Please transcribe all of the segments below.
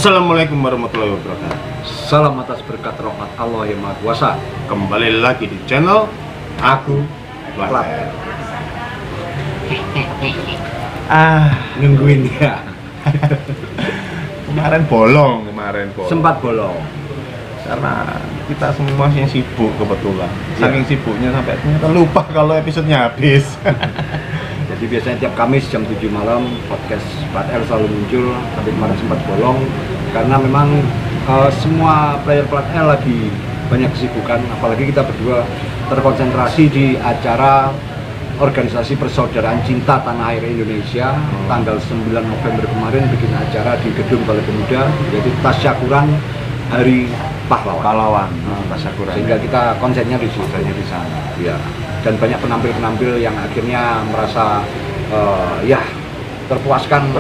Assalamualaikum warahmatullahi wabarakatuh. Salam atas berkat rahmat Allah yang Maha Kuasa. Kembali lagi di channel Aku Plat. Nungguin ya. Kemarin bolong. Sempat bolong. Karena kita semua yang sibuk kebetulan. Saking sibuknya sampai ternyata lupa kalau episodenya habis. Jadi biasanya tiap Kamis jam 7 malam podcast Plat L selalu muncul, tapi kemarin sempat bolong karena memang semua player Plat L lagi banyak kesibukan, apalagi kita berdua terkonsentrasi di acara organisasi persaudaraan cinta tanah air Indonesia tanggal 9 November kemarin bikin acara di Gedung Balai Pemuda, yaitu tasyakuran Hari Pahlawan. Tasyakuran. Sehingga kita konsennya di sana. Ya. Dan banyak penampil-penampil yang akhirnya merasa terpuaskan,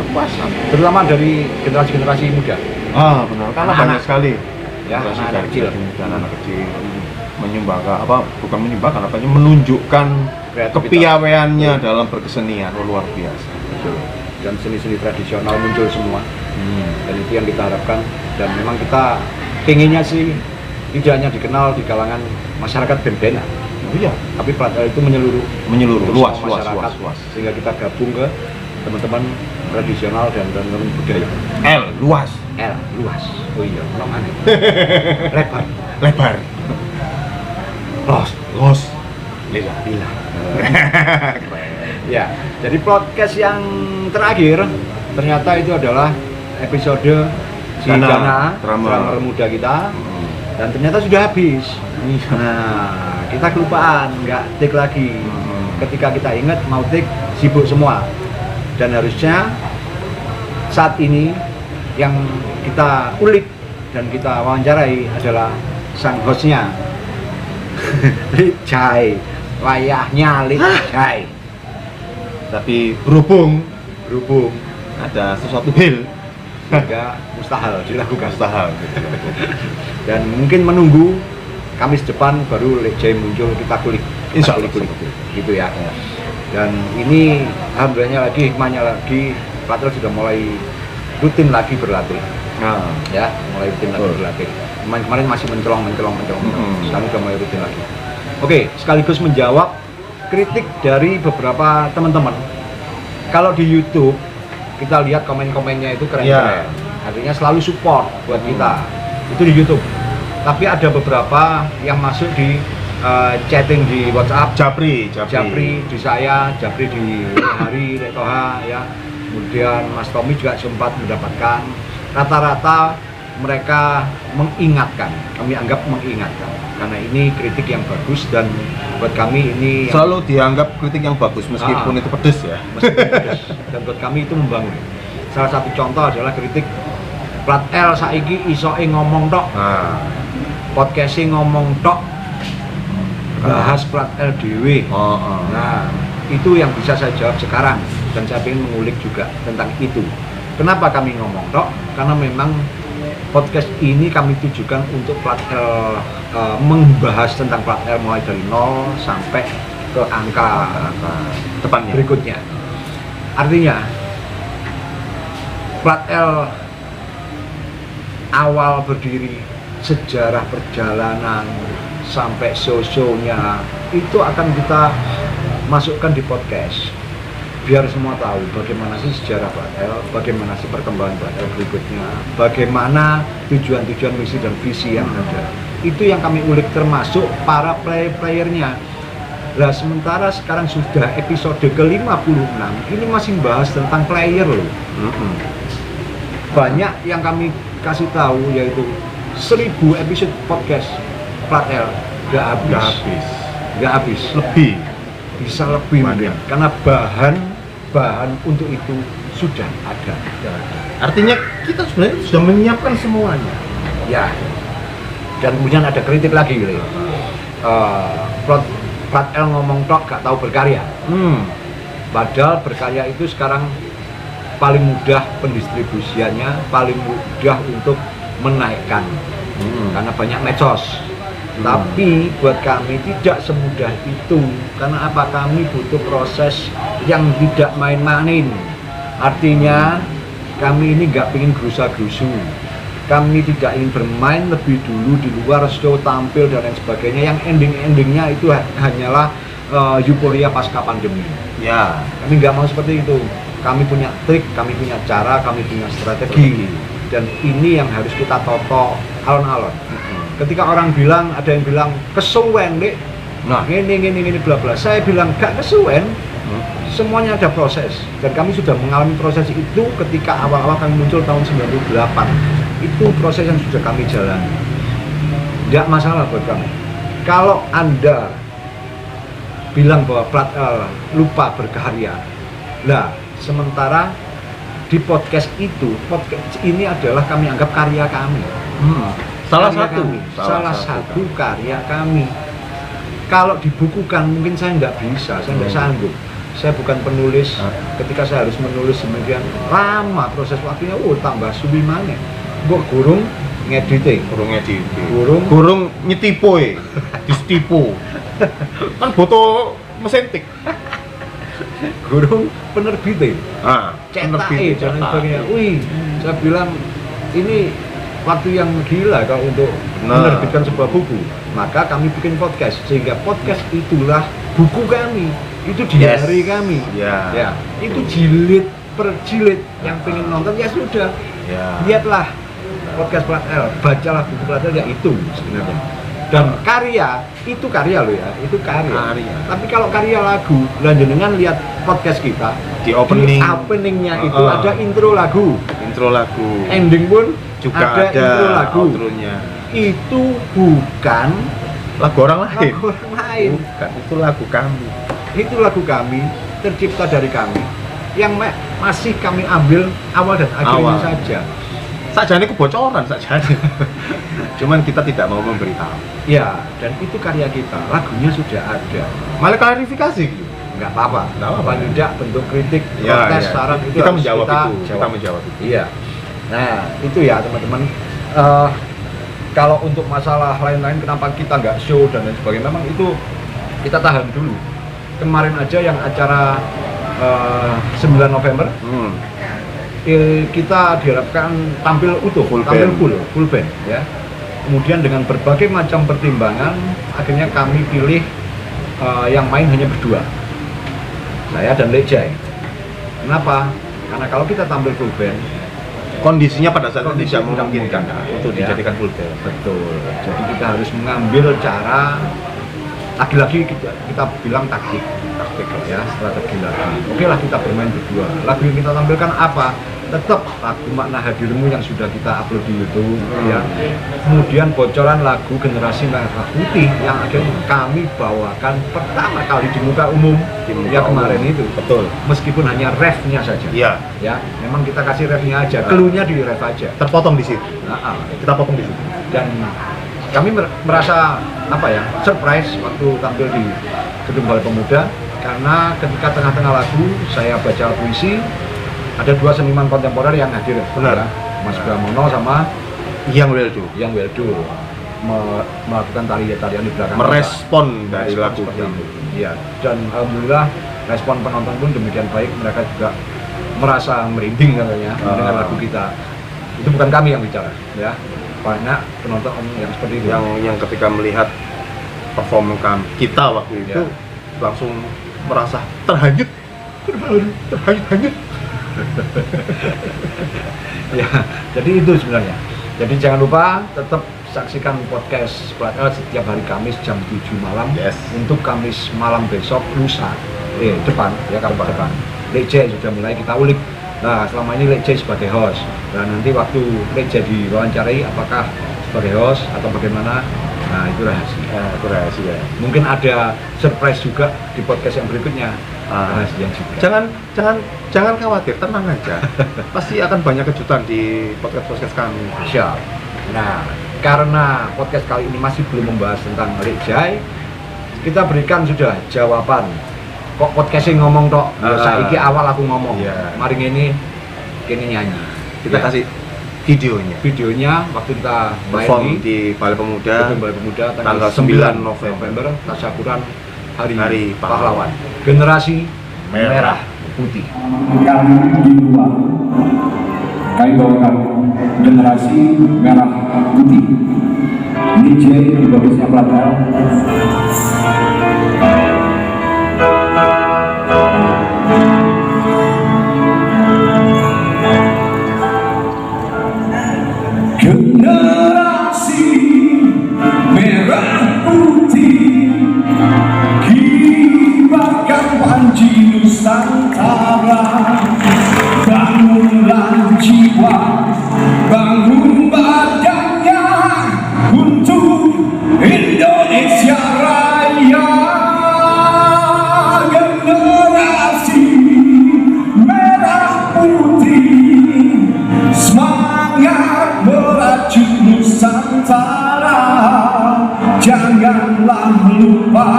terutama dari generasi-generasi muda. Benar, karena banyak sekali ya, anak kecil menunjukkan kepiawaiannya dalam berkesenian luar biasa. Betul. Dan seni-seni tradisional muncul semua. Dan itu yang kita harapkan, dan memang kita pengennya sih tidak hanya dikenal di kalangan masyarakat ben-benan. Iya, tapi Plat L itu menyeluruh luas, sehingga kita gabung ke teman-teman tradisional dan teman-teman budaya. L luas. Oh iya, namanya lebar. Los. Lila. Ya, jadi podcast yang terakhir ternyata itu adalah episode Dana drummer muda kita, dan ternyata sudah habis. Nah, kita kelupaan, nggak take lagi. Ketika kita ingat mau take, sibuk semua. Dan harusnya saat ini yang kita ulik dan kita wawancarai adalah sang hostnya, Licai, wayahnya Licai. Tapi berhubung ada sesuatu hal sehingga mustahil dilakukan. Dan mungkin menunggu Kamis depan baru Licai muncul, kita kulik. Gitu ya. Dan ini alhamdulillahnya lagi, hikmahnya lagi, Plat L sudah mulai rutin lagi berlatih. Mulai rutin lagi berlatih. Kemarin masih mencelong. Sekarang sudah mulai rutin lagi. Oke, sekaligus menjawab kritik dari beberapa teman-teman. Kalau di YouTube kita lihat komen-komennya itu keren-keren. Artinya selalu support buat kita. Itu di YouTube. Tapi ada beberapa yang masuk di chatting di WhatsApp, Japri di saya, Japri di Hari Retoha ya. Kemudian Mas Tommy juga sempat mendapatkan. Rata-rata mereka mengingatkan, kami anggap mengingatkan, karena ini kritik yang bagus, dan buat kami ini selalu dianggap kritik yang bagus meskipun itu pedes ya. Dan buat kami itu membangun. Salah satu contoh adalah kritik Plat L saiki isoke ngomong tok. Podcastnya ngomong tok, bahas Plat L dhewe. Nah, itu yang bisa saya jawab sekarang, dan saya ingin mengulik juga tentang itu. Kenapa kami ngomong tok? Karena memang podcast ini kami tujukan untuk Plat L, membahas tentang Plat L mulai dari 0 sampai ke angka depannya berikutnya. Artinya Plat L awal berdiri, sejarah perjalanan sampai show-nya itu akan kita masukkan di podcast, biar semua tahu bagaimana sih sejarah Plat L, bagaimana sih perkembangan Plat L berikutnya, bagaimana tujuan misi dan visi yang ada. Itu yang kami ulik, termasuk para player-playernya. Lah sementara sekarang sudah episode ke-56, ini masih bahas tentang player loh. Banyak yang kami kasih tahu, yaitu 1000 episode podcast Plat L gak habis. Bisa lebih mungkin, karena bahan untuk itu sudah ada. Artinya kita sebenarnya sudah menyiapkan semuanya. Ya. Dan kemudian ada kritik lagi gitu. Plat L ngomong tok gak tahu berkarya. Padahal berkarya itu sekarang paling mudah pendistribusiannya, paling mudah untuk menaikkan. Karena banyak medsos. Tapi buat kami tidak semudah itu. Karena apa? Kami butuh proses yang tidak main-main. Artinya kami ini nggak pengen gerusa-gerusu. Kami tidak ingin bermain lebih dulu di luar show, tampil dan lain sebagainya. Yang endingnya itu hanyalah euforia pasca pandemi. Ya. Kami nggak mau seperti itu. Kami punya trik, kami punya cara, kami punya strategi. Dan ini yang harus kita toto alon-alon. Ketika orang bilang, ada yang bilang kesuwen, Dek. Nah, ini bla bla. Saya bilang gak kesuwen. Semuanya ada proses. Dan kami sudah mengalami proses itu ketika awal-awal kami muncul tahun 98. Itu proses yang sudah kami jalani. Tidak masalah buat kami. Kalau Anda bilang bahwa plat lupa berkarya, lah sementara di podcast ini adalah kami anggap karya kami. Salah satu karya kami. Kalau dibukukan mungkin saya nggak bisa, saya nggak sanggup. Saya bukan penulis. Ketika saya harus menulis demikian lama proses waktunya, tambah suwi maneh. Kok gurung ngedite, gurung nyetipu, distipu. Kan foto mesin tik. Gurung penerbit, cetak dan sebagainya. Wih, saya bilang ini waktu yang gila kalau untuk menerbitkan sebuah buku. Maka kami bikin podcast, sehingga podcast itulah buku kami, itu diary kami. Ya, itu jilid per jilid. Yang pengen nonton ya sudah, lihatlah podcast Plat L, bacalah buku Plat L, ya itu sebenarnya. Dan karya, itu karya loh ya, itu karya. Tapi kalau karya lagu, jenengan lihat podcast kita di openingnya itu ada intro lagu, ending pun juga ada intro lagu, outronya. Itu bukan lagu orang lain. Bukan, itu lagu kami. Itu lagu kami, tercipta dari kami, yang masih kami ambil awal dan akhirnya saja. Sajane kebocoran sajane. Cuman kita tidak mau memberitahu. Ya, dan itu karya kita. Lagunya sudah ada. Malah klarifikasi gitu. Nggak apa-apa. Paling tidak bentuk kritik, protes, saran itu kita menjawab itu. Kita menjawab itu. Iya. Nah, itu ya teman-teman. Kalau untuk masalah lain-lain kenapa kita nggak show dan lain sebagainya, memang itu kita tahan dulu. Kemarin aja yang acara 9 November. Kita diharapkan tampil utuh, full band ya. Kemudian dengan berbagai macam pertimbangan, akhirnya kami pilih yang main hanya berdua, saya dan Lek Jai. Kenapa? Karena kalau kita tampil full band, kondisinya pada saat itu tidak memungkinkan untuk dijadikan full band. Betul. Jadi kita harus mengambil cara, lagi-lagi kita bilang taktik ya, strategi lagi. Oke lah, kita bermain berdua. Lagu yang kita tampilkan apa? Tetap lagu Makna Hadirmu yang sudah kita upload di YouTube ya. Kemudian bocoran lagu Generasi Merah Putih yang akhirnya kami bawakan pertama kali di muka umum ya kemarin itu. Betul. Meskipun hanya refnya saja. Iya. Ya, memang kita kasih refnya aja, cluenya di ref aja. Terpotong di situ. Kita potong di situ. Dan kami merasa surprise waktu tampil di Gedung Balai Pemuda, karena ketika tengah-tengah lagu saya baca puisi, ada dua seniman kontemporer yang hadir. Benar. Mas Pramono sama Yang Weldo melakukan tarian di belakang. Merespon dari lagu itu. Iya. Dan alhamdulillah respon penonton pun demikian baik. Mereka juga merasa merinding katanya mendengar lagu kita. Itu bukan kami yang bicara, ya. Banyak penonton yang seperti itu. Yang ketika melihat perform kita waktu itu langsung merasa terhanyut. Ya, jadi itu sebenarnya. Jadi jangan lupa tetap saksikan podcast Plat L setiap hari Kamis jam 7 malam. Untuk Kamis malam besok lusa depan ya, Kamis depan. Lek J sudah mulai kita ulik. Nah, selama ini Lek J sebagai host. Nah, nanti waktu Lek J diwawancarai apakah sebagai host atau bagaimana? Nah, itu rahasia. Mungkin ada surprise juga di podcast yang berikutnya. Rahasia juga. Jangan khawatir, tenang aja. Pasti akan banyak kejutan di podcast kami. Siap. Nah, karena podcast kali ini masih belum membahas tentang Lek Jai, kita berikan sudah jawaban. Kok podcastnya ngomong tok? Saiki awal aku ngomong. Mari ini nyanyi. Kita kasih videonya waktu kita main di Balai Pemuda tanggal 9 November, tasyakuran Hari Pahlawan. Generasi Merah Putih. Kami di luar, kami bawakan generasi merah putih. Ini J bagisnya Platel. Generasi merah putih, kibarkan panji Nusantara, bangunlah jiwa, bangun badannya untuk Indonesia Raya. Generasi merah putih, semangat merajut Nusantara, janganlah lupa,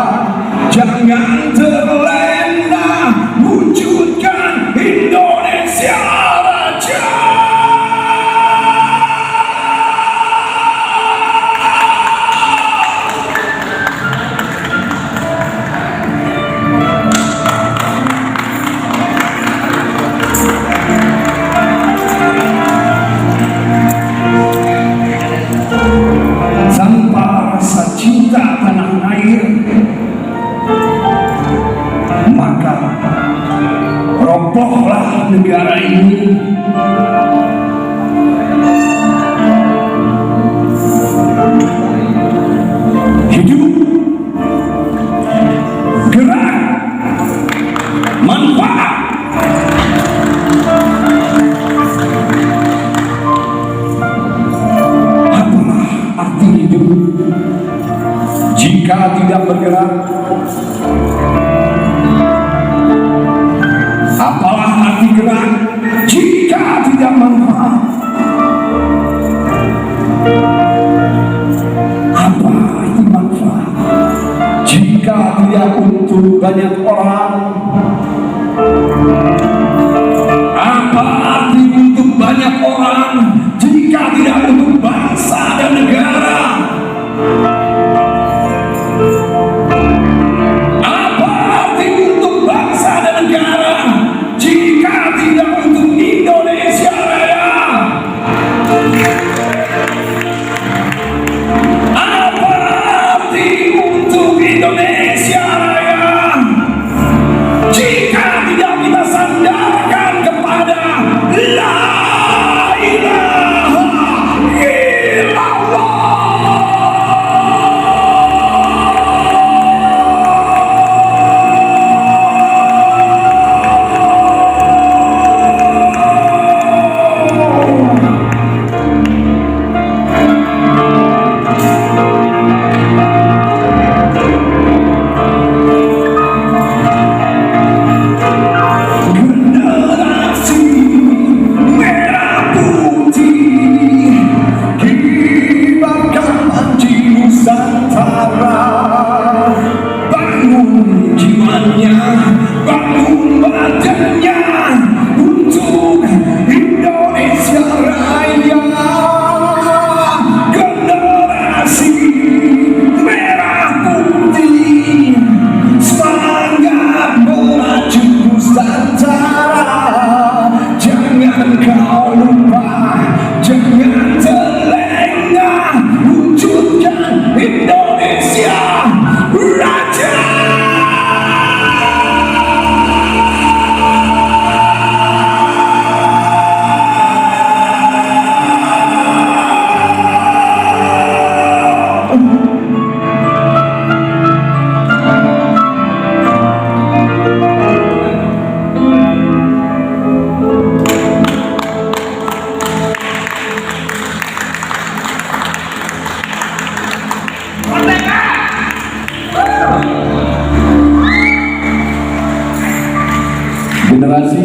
jangan terlena, wujudkan Indonesia Raja. Tanpa rasa cinta tanah air, maka robohlah negara ini. Hidup, gerak, manfaat. Apalah arti hidup jika tidak bergerak? Apalah arti gerak jika tidak manfaat? Apa arti manfaat jika tidak untuk banyak orang? Apa arti untuk banyak orang jika tidak untuk bangsa dan negara? Apa arti untuk bangsa dan negara jika tidak untuk Indonesia Raya? Apa arti untuk Indonesia Raya jika tidak kita sandarkan kepada La ilaha illallah? Generasi merah putih, kibarkan panji Nusantara, bangun jiwanya, bangun badannya untuk Indonesia Raya. Generasi merah putih, semangat merajut Nusantara, jangan kau lupa, jangan terlena, wujudkan Indonesia Raja. Generasi